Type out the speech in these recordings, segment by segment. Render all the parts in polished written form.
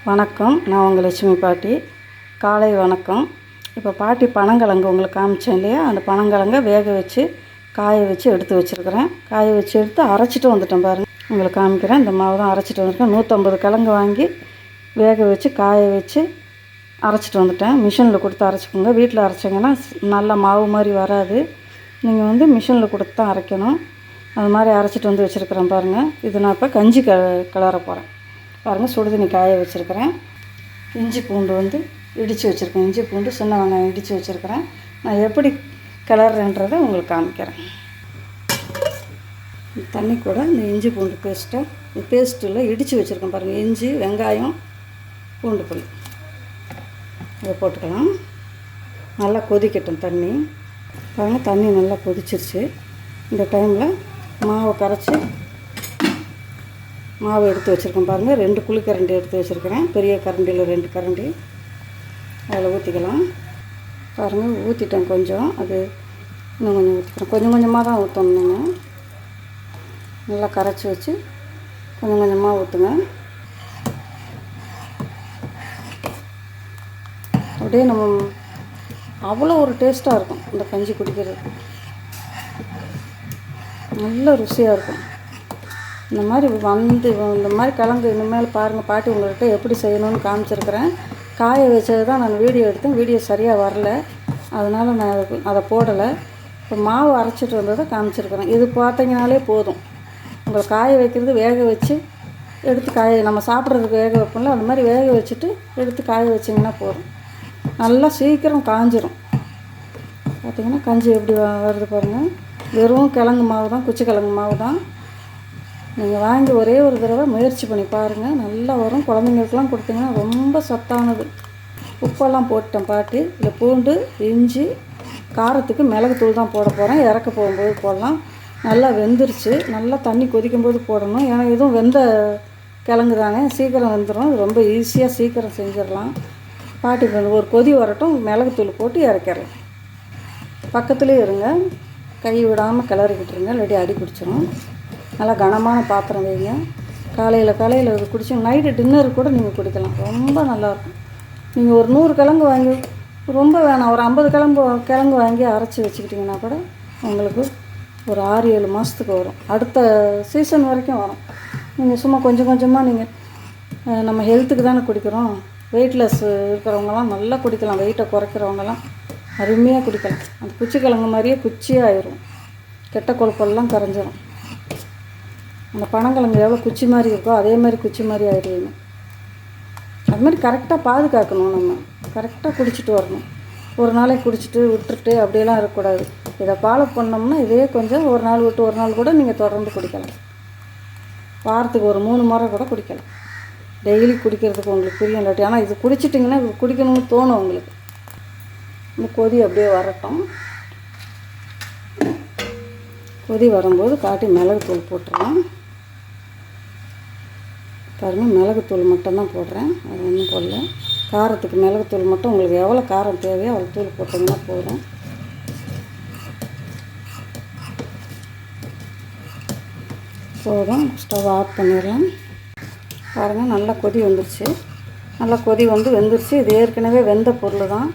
வணக்கம். நான் உங்கள் லட்சுமி பாட்டி. காலை வணக்கம். இப்போ பாட்டி பனங்கிழங்கு உங்களுக்கு காமிச்சேன் இல்லையா, அந்த பனங்கிழங்கை வேக வச்சு காய வச்சு எடுத்து வச்சுருக்கிறேன். காய வச்சு எடுத்து அரைச்சிட்டு வந்துட்டேன் பாருங்கள். உங்களுக்கு காமிக்கிறேன். இந்த மாவு தான் அரைச்சிட்டு வந்திருக்கேன். 150 கிழங்கு வாங்கி வேக வச்சு காய வச்சு அரைச்சிட்டு வந்துட்டேன். மிஷினில் கொடுத்து அரைச்சிக்கோங்க. வீட்டில் அரைச்சிங்கன்னா நல்ல மாவு மாதிரி வராது. நீங்கள் மிஷினில் கொடுத்து தான் அரைக்கணும். அது மாதிரி அரைச்சிட்டு வந்து வச்சுருக்கிறேன் பாருங்கள். இது நான் இப்போ கஞ்சி கிளற போகிறேன் பாருங்கள். சுடுதண்ணி காய வச்சுருக்கிறேன். இஞ்சி பூண்டு இடித்து வச்சுருக்கேன். இஞ்சி பூண்டு சின்ன வெங்காயம் இடித்து வச்சுருக்கிறேன். நான் எப்படி கிளறேன்றதை உங்களுக்கு காமிக்கிறேன். தண்ணி கூட இந்த இஞ்சி பூண்டு பேஸ்ட்டில் இடித்து வச்சுருக்கேன் பாருங்கள். இஞ்சி வெங்காயம் பூண்டு புளி இதை போட்டுக்கலாம். நல்லா கொதிக்கட்டும் தண்ணி பாருங்கள். தண்ணி நல்லா கொதிச்சிருச்சு. இந்த டைமில் மாவை கரைச்சி மாவு எடுத்து வச்சுருக்கேன் பாருங்கள். 2 குழிக்கரண்டி எடுத்து வச்சுருக்கிறேன். பெரிய கரண்டியில் 2 கரண்டி அதில் ஊற்றிக்கலாம் பாருங்கள். ஊற்றிட்டேன் கொஞ்சம். அது இன்னும் கொஞ்சம் ஊற்றிக்கிறேன். கொஞ்சம் கொஞ்சமாக தான் ஊற்றணுங்க. நல்லா கரைச்சி வச்சு கொஞ்சம் கொஞ்சமாக ஊற்றுங்க. அப்படியே நம்ம அவ்வளோ ஒரு டேஸ்ட்டாக இருக்கும் இந்த கஞ்சி குடிக்கிறது. நல்ல ருசியாக இருக்கும். இந்த மாதிரி கிழங்கு இனிமேல் பாருங்கள். பாட்டி உங்கள்கிட்ட எப்படி செய்யணும்னு காமிச்சிருக்கிறேன். காய வச்சது தான் நான் வீடியோ எடுத்தேன். வீடியோ சரியாக வரல, அதனால் நான் அதை போடலை. இப்போ மாவு அரைச்சிட்டு வந்ததை காமிச்சிருக்கிறேன். இது பார்த்தீங்கனாலே போதும். உங்களுக்கு காய வைக்கிறது வேக வச்சு எடுத்து நம்ம சாப்பிட்றதுக்கு வேக வைப்போம்ல, அந்த மாதிரி வேக வச்சுட்டு எடுத்து காய வச்சிங்கன்னா போதும். நல்லா சீக்கிரம் காஞ்சிரும். பார்த்திங்கன்னா கஞ்சி எப்படி வருது பாருங்கள். வெறும் கிழங்கு மாவு தான், குச்சி கிழங்கு மாவு தான். நீங்கள் வாங்கி ஒரே ஒரு தடவை முயற்சி பண்ணி பாருங்கள். நல்லா வரும். குழந்தைங்களுக்கெல்லாம் கொடுத்தீங்கன்னா ரொம்ப சத்தானது. உப்பெல்லாம் போட்டேன் பாட்டி. இல்லை பூண்டு இஞ்சி காரத்துக்கு மிளகுத்தூள் தான் போட போகிறேன். இறக்க போகும்போது போடலாம். நல்லா வெந்துருச்சு. நல்லா தண்ணி கொதிக்கும்போது போடணும். ஏன்னா எதுவும் வெந்த கிழங்கு தானே, சீக்கிரம் வெந்துடும். இது ரொம்ப ஈஸியாக சீக்கிரம் செஞ்சிடலாம். பாட்டி ஒரு கொதி வரட்டும், மிளகுத்தூள் போட்டு இறக்கிடலாம். பக்கத்துலேயே இருங்க, கை விடாமல் கிளறிக்கிட்டு இருங்க, இல்லாட்டி அடி பிடிச்சிடும். நல்லா கனமான பாத்திரம் வைங்க. காலையில் இது குடிச்சு நைட்டு டின்னருக்கு கூட நீங்கள் குடிக்கலாம். ரொம்ப நல்லாயிருக்கும். நீங்கள் ஒரு 100 கிழங்கு வாங்கி, ரொம்ப வேணாம், ஒரு 50 கிழங்கு வாங்கி அரைச்சி வச்சுக்கிட்டிங்கன்னா கூட உங்களுக்கு ஒரு 6-7 மாதத்துக்கு வரும். அடுத்த சீசன் வரைக்கும் வரும். நீங்கள் சும்மா கொஞ்சம் கொஞ்சமாக நீங்கள் நம்ம ஹெல்த்துக்கு தானே குடிக்கிறோம். வெயிட்லெஸ் இருக்கிறவங்கலாம் நல்லா குடிக்கலாம். வெயிட்டை குறைக்கிறவங்கலாம் அருமையாக குடிக்கலாம். அந்த குச்சி கிழங்கு மாதிரியே குச்சியாக ஆயிரும். கெட்ட கொழுப்பெல்லாம் கரைஞ்சிரும். அந்த பனங்கிழங்கு எவ்வளோ குச்சி மாதிரி இருக்கோ அதே மாதிரி குச்சி மாதிரி ஆயிடுவீங்க. அது மாதிரி கரெக்டாக பாதுகாக்கணும். நம்ம கரெக்டாக குடிச்சிட்டு வரணும். ஒரு நாளைக்கு குடிச்சிட்டு விட்டுட்டு அப்படியெல்லாம் இருக்கக்கூடாது. இதை ஃபாலோ பண்ணோம்னா இதே கொஞ்சம் ஒரு நாள் விட்டு ஒரு நாள் கூட நீங்கள் தொடர்ந்து குடிக்கலாம். வாரத்துக்கு ஒரு 3 முறை கூட குடிக்கலாம். டெய்லி குடிக்கிறதுக்கு உங்களுக்கு புரியும் இல்லாட்டி. ஆனால் இது குடிச்சிட்டிங்கன்னா இது குடிக்கணும்னு தோணும் உங்களுக்கு. இந்த கொதி அப்படியே வரட்டும். கொதி வரும்போது காட்டி மிளகுத்தூள் போட்டுடலாம் பாருங்கள். மிளகுத்தூள் மட்டும்தான் போடுறேன், அது ஒன்றும் போடல. காரத்துக்கு மிளகுத்தூள் மட்டும் உங்களுக்கு எவ்வளோ காரம் தேவையோ அவ்வளோ தூள் போட்டிங்கன்னா போதும். ஸ்டவ் ஆஃப் பண்ணிடலாம். பாருங்கள் நல்லா கொதி வந்துருச்சு. நல்லா கொதி வெந்துருச்சு. இது ஏற்கனவே வெந்த பொருள் தான்.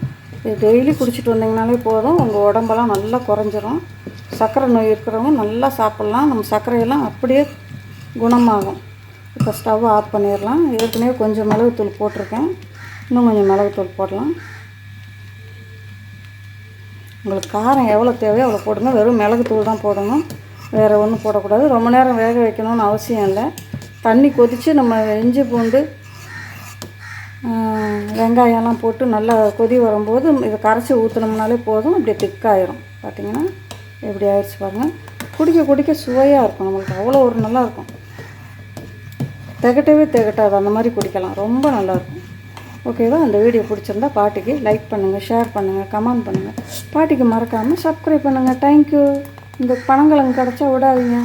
இது டெய்லி குடிச்சிட்டு வந்தீங்கனாலே போதும். உங்கள் உடம்பெல்லாம் நல்லா குறைஞ்சிரும். சர்க்கரை நோய் இருக்கிறவங்க நல்லா சாப்பிட்லாம். நம்ம சர்க்கரையெல்லாம் அப்படியே குணமாகும். இப்போ ஸ்டவ் ஆஃப் பண்ணிடலாம். ஏற்கனவே கொஞ்சம் மிளகுத்தூள் போட்டிருக்கேன். இன்னும் கொஞ்சம் மிளகுத்தூள் போடலாம். உங்களுக்கு காரம் எவ்வளோ தேவையோ அவ்வளோ போடுங்க. வெறும் மிளகுத்தூள் தான் போடணும், வேறு ஒன்றும் போடக்கூடாது. ரொம்ப நேரம் வேக வைக்கணும்னு அவசியம் இல்லை. தண்ணி கொதித்து நம்ம இஞ்சி பூண்டு வெங்காயம்லாம் போட்டு நல்லா கொதி வரும்போது இதை கரைச்சி ஊற்றினோம்னாலே போதும். அப்படியே திக்காயிரும். பார்த்திங்கன்னா எப்படி ஆயிடுச்சு பாருங்கள். குடிக்க சுவையாக இருக்கும். நம்மளுக்கு அவ்வளோ ஒரு நல்லாயிருக்கும். திகட்டாது. அந்த மாதிரி குடிக்கலாம். ரொம்ப நல்லாயிருக்கும். ஓகேவா? அந்த வீடியோ பிடிச்சிருந்தா பாட்டிக்கு லைக் பண்ணுங்கள், ஷேர் பண்ணுங்கள், கமெண்ட் பண்ணுங்கள். பாட்டிக்கு மறக்காமல் சப்ஸ்கிரைப் பண்ணுங்கள். தேங்க்யூ. இந்த பனங்கிழங்கு கிடச்சா விடாதீங்க.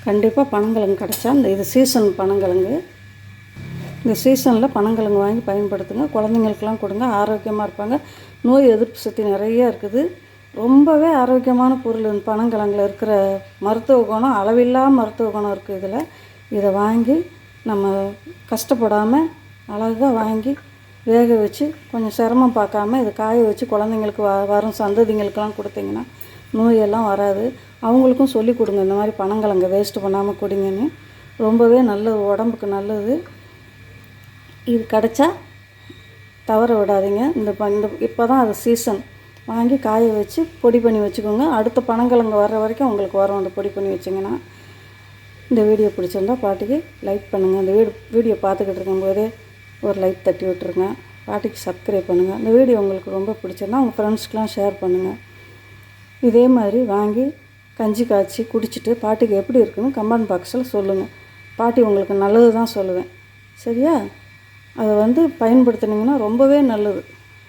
கண்டிப்பாக பனங்கிழங்கு கிடச்சா இது சீசன் பனங்கிழங்கு. இந்த சீசனில் பனங்கிழங்கு வாங்கி பயன்படுத்துங்க. குழந்தைங்களுக்கெல்லாம் கொடுங்க. ஆரோக்கியமாக இருப்பாங்க. நோய் எதிர்ப்பு சக்தி நிறைய இருக்குது. ரொம்பவே ஆரோக்கியமான பொருள். இந்த பனங்கிழங்கில் இருக்கிற மருத்துவ குணம் அளவில்லா மருத்துவ குணம் இருக்குது இதில். இதை வாங்கி நம்ம கஷ்டப்படாமல் அழகாக வாங்கி வேக வச்சு கொஞ்சம் சிரமம் பார்க்காம இதை காய வச்சு குழந்தைங்களுக்கு வரும் சந்ததிங்களுக்கெல்லாம் கொடுத்தீங்கன்னா நோயெல்லாம் வராது. அவங்களுக்கும் சொல்லி கொடுங்க, இந்த மாதிரி பனங்கிழங்க வேஸ்ட்டு பண்ணாமல் குடிங்கன்னு. ரொம்பவே நல்லது, உடம்புக்கு நல்லது. இது கிடச்சா தவற விடாதீங்க. இந்த இப்போ தான் அது சீசன். வாங்கி காய வச்சு பொடி பண்ணி வச்சுக்கோங்க. அடுத்த பனங்கிழங்கு வர்ற வரைக்கும் உங்களுக்கு வரும் அந்த பொடி பண்ணி வச்சிங்கன்னா. இந்த வீடியோ பிடிச்சிருந்தா பாட்டிக்கு லைக் பண்ணுங்கள். இந்த வீடியோ பார்த்துக்கிட்டு இருக்கும்போதே ஒரு லைக் தட்டி விட்டுருங்க. பாட்டிக்கு சப்ஸ்கிரைப் பண்ணுங்கள். இந்த வீடியோ உங்களுக்கு ரொம்ப பிடிச்சிருந்தா உங்கள் ஃப்ரெண்ட்ஸ்க்கெலாம் ஷேர் பண்ணுங்கள். இதே மாதிரி வாங்கி கஞ்சி காய்ச்சி குடிச்சிட்டு பாட்டிக்கு எப்படி இருக்குன்னு கமெண்ட் பாக்ஸில் சொல்லுங்கள். பாட்டி உங்களுக்கு நல்லது தான் சொல்லுவேன், சரியா? அதை பயன்படுத்தினீங்கன்னா ரொம்பவே நல்லது.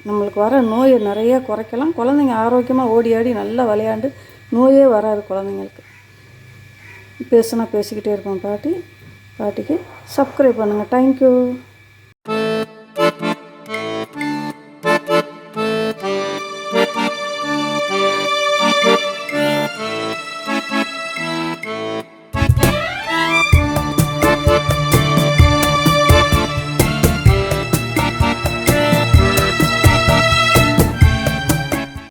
நம்மளுக்கு வர நோயை நிறையா குறைக்கலாம். குழந்தைங்க ஆரோக்கியமாக ஓடி ஆடி நல்லா விளையாண்டு நோயே வராது குழந்தைங்களுக்கு. பேசிக்கிட்டே இருப்போம். பாட்டிக்கு சப்ஸ்கிரைப் பண்ணுங்கள். தேங்க்யூ.